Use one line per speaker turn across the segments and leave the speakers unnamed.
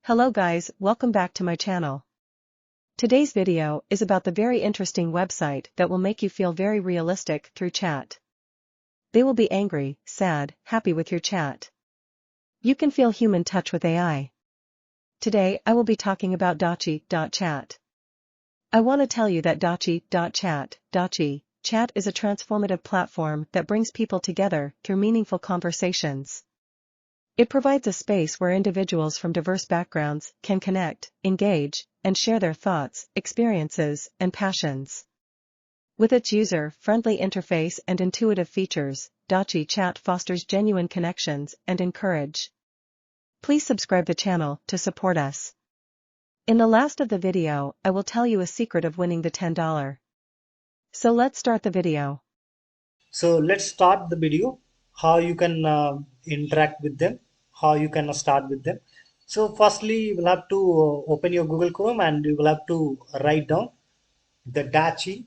Hello guys, welcome back to my channel. Today's video is about the very interesting website that will make you feel very realistic through chat. They will be angry, sad, happy with your chat. You can feel human touch with AI. Today I will be talking about dachi.chat. I want to tell you that dachi.chat, dachi.chat is a transformative platform that brings people together through meaningful conversations. It provides a space where individuals from diverse backgrounds can connect, engage, and share their thoughts, experiences, and passions. With its user-friendly interface and intuitive features, dachi.chat fosters genuine connections and encourage. Please subscribe the channel to support us. In the last of the video, I will tell you a secret of winning the $10. So let's start the video.
So let's start the video, how you can interact with them, how you can start with them. So firstly, you will have to open your Google Chrome and you will have to write down the dachi.chat.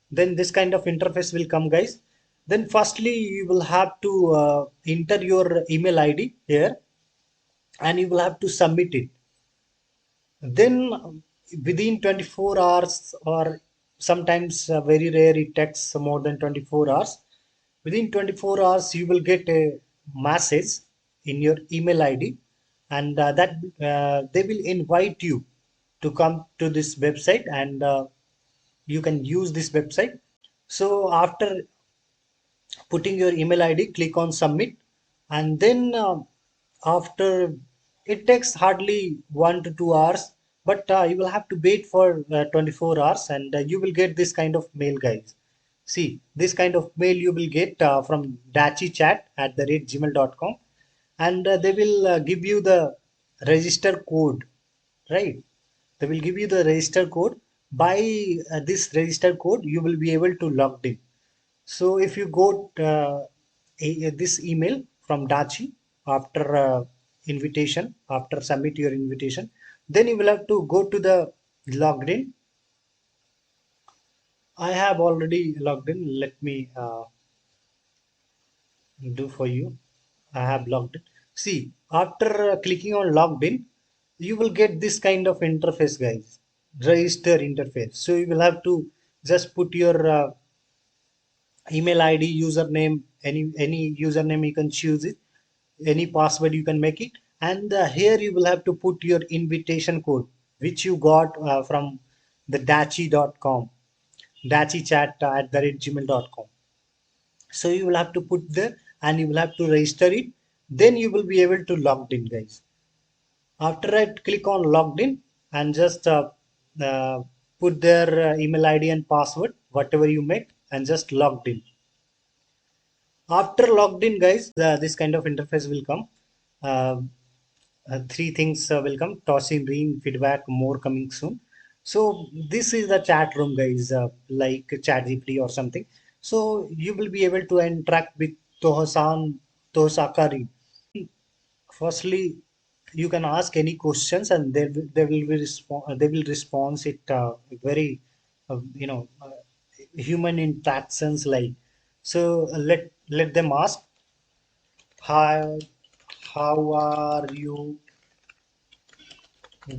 Then this kind of interface will come, guys. Then firstly, you will have to enter your email ID here and you will have to submit it. Then within 24 hours, or sometimes very rare it takes more than 24 hours, within 24 hours you will get a message in your email ID, and that they will invite you to come to this website, and you can use this website. So after putting your email ID, click on submit, and then after, it takes hardly 1 to 2 hours, but you will have to wait for 24 hours, and you will get this kind of mail, guys. See, this kind of mail you will get from dachichat@gmail.com, and they will give you the register code, right? They will give you the register code. By this register code, you will be able to log in. So if you go this email from Dachi after invitation, after submit your invitation, then you will have to go to the logged in. I have already logged in. Let me do for you. I have logged in. See, after clicking on logged in, you will get this kind of interface, guys. Register interface. So you will have to just put your email ID, username, any username you can choose it, any password you can make it, and here you will have to put your invitation code which you got from the dachi.com, dachichat@gmail.com. So you will have to put there and you will have to register it. Then you will be able to log in, guys. After I click on logged in and just uh, put their email ID and password, whatever you make, and just logged in. After logged in, guys, this kind of interface will come. Uh, Three things will come: tossing, ring, feedback, more coming soon. So this is the chat room, guys, like ChatGPT or something. So you will be able to interact with Tohosakari. Firstly, you can ask any questions, and they will respond it very human interactions like. So let them ask, hi, how are you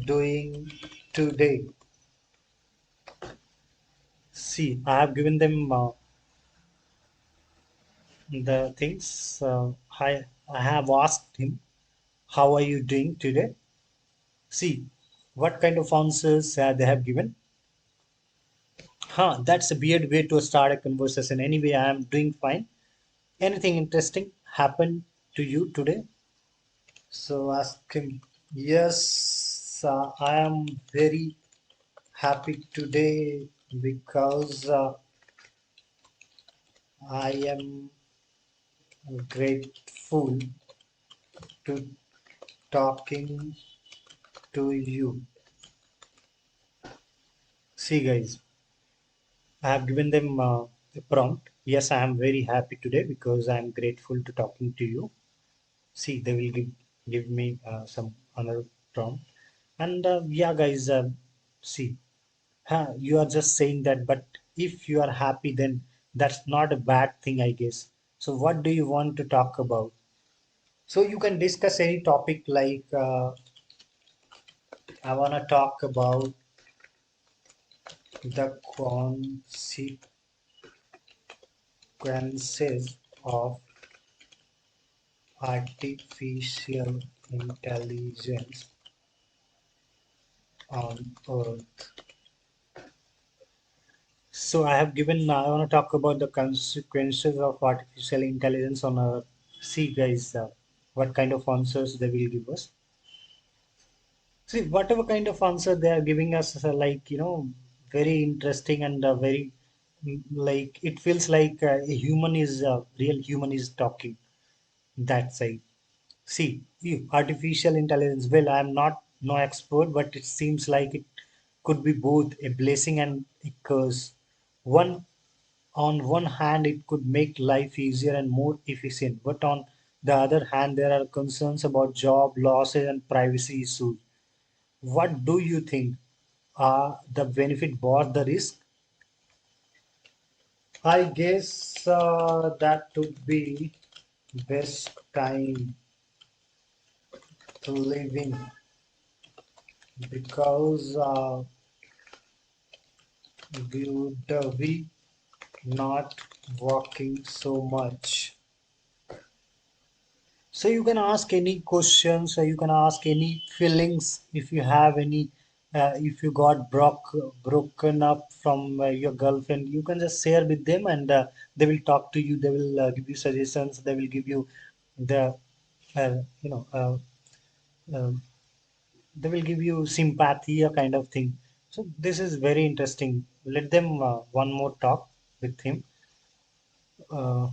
doing today? See, I have given them the things. I have asked him, how are you doing today? See what kind of answers they have given. Huh, that's a weird way to start a conversation. Anyway, I am doing fine. Anything interesting happened to you today? So ask him, yes, I am very happy today because I am grateful to talking to you. See, guys, I have given them a prompt. Yes, I am very happy today because I am grateful to talking to you. See, they will give me some another prompt, and yeah, guys, see, you are just saying that, but if you are happy, then that's not a bad thing, I guess. So what do you want to talk about? So you can discuss any topic like I want to talk about the consequences of artificial intelligence on Earth. So I have given, I want to talk about the consequences of artificial intelligence on Earth. See, guys, what kind of answers they will give us. See, whatever kind of answer they are giving us, like, very interesting and very, like, it feels like a human is, real human is talking that side. See, artificial intelligence, well, I'm not no expert, but it seems like it could be both a blessing and a curse. One On one hand, it could make life easier and more efficient, but on the other hand, there are concerns about job losses and privacy issues. What do you think? Are the benefit worth the risk? I guess that would be best time to live in because we not working so much. So you can ask any questions, or you can ask any feelings if you have any. If you got broken up from your girlfriend, you can just share with them, and they will talk to you. They will give you suggestions. They will give you the, uh, you know, uh, um, they will give you sympathy, a kind of thing. So this is very interesting. Let them one more talk with him. Uh,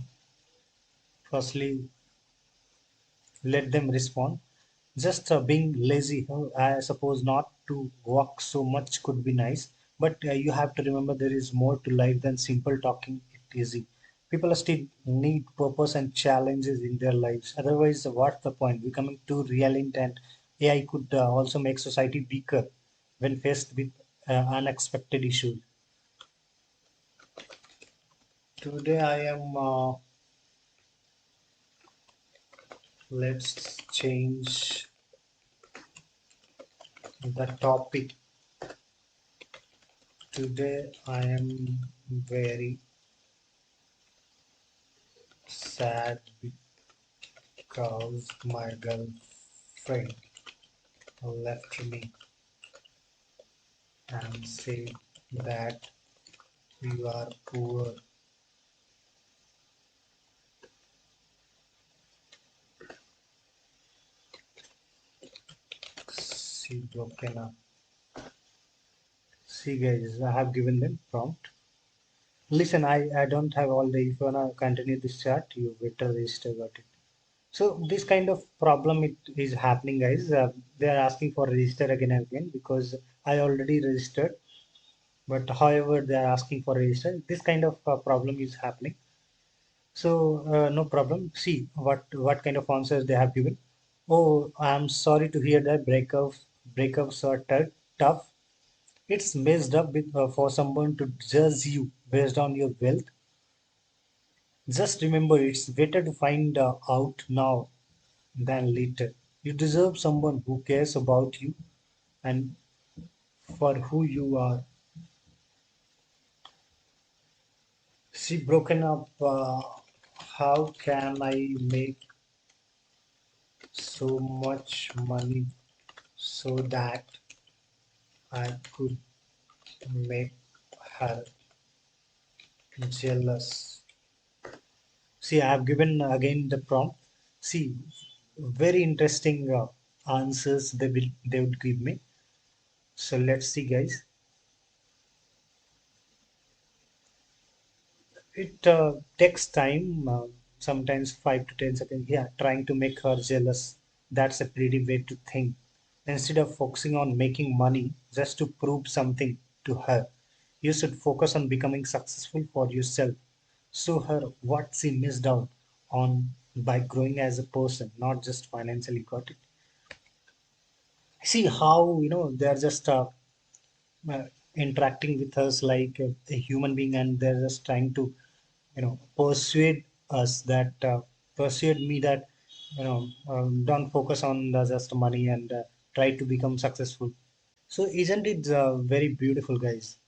Firstly, let them respond. Just being lazy, I suppose not to walk so much could be nice, but you have to remember there is more to life than simple talking it easy. People still need purpose and challenges in their lives. Otherwise, what's the point? Becoming too reliant and AI could also make society weaker when faced with unexpected issues. Today I am, let's change the topic. Today I am very sad because my girlfriend left me and said that you are poor. She broken up. See guys, I have given them prompt. Listen, I don't have all the, if you wanna continue this chat, you better register got it. So this kind of problem it is happening guys. They are asking for register again and again because I already registered, but however they are asking for register. This kind of problem is happening. So no problem. See what kind of answers they have given. Oh, I'm sorry to hear that breakups are tough. It's messed up for someone to judge you based on your wealth. Just remember, it's better to find out now than later. You deserve someone who cares about you and for who you are. See, broken up. How can I make so much money so that I could make her jealous? See, I have given again the prompt. See, very interesting answers they would give me. So let's see, guys. It takes time, sometimes 5 to 10 seconds. Yeah, trying to make her jealous. That's a pretty way to think. Instead of focusing on making money just to prove something to her, you should focus on becoming successful for yourself. Show her what she missed out on by growing as a person, not just financially. Got it? See how they're just interacting with us like a human being, and they're just trying to persuade us, that persuade me that don't focus on just money and try to become successful. So isn't it very beautiful, guys?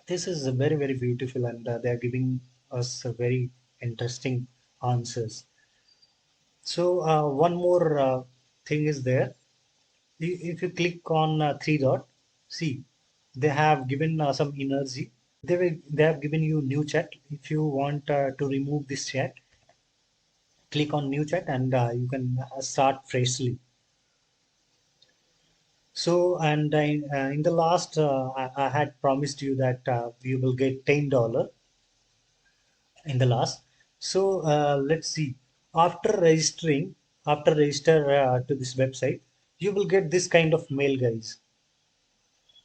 This is very, very beautiful, and they are giving us a very interesting answers. So one more thing is there. If you click on three dot, see, they have given some energy. They have given you new chat. If you want to remove this chat, click on new chat, and you can start freshly. So, and in the last, I had promised you that you will get $10 in the last. So let's see. After registering, after register to this website, you will get this kind of mail, guys,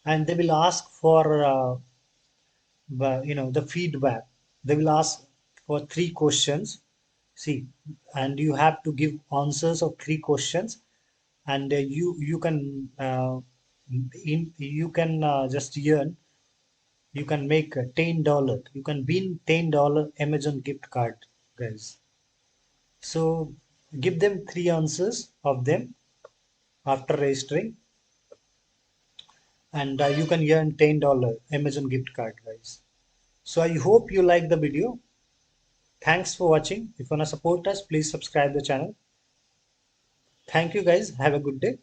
and they will ask for the feedback. They will ask for three questions. See, and you have to give answers of three questions, and you can you can just earn. You can make $10. You can win $10 Amazon gift card, guys. So give them three answers of them after registering, and you can earn $10 Amazon gift card, guys. So I hope you like the video. Thanks for watching. If you wanna support us, please subscribe the channel. Thank you, guys. Have a good day.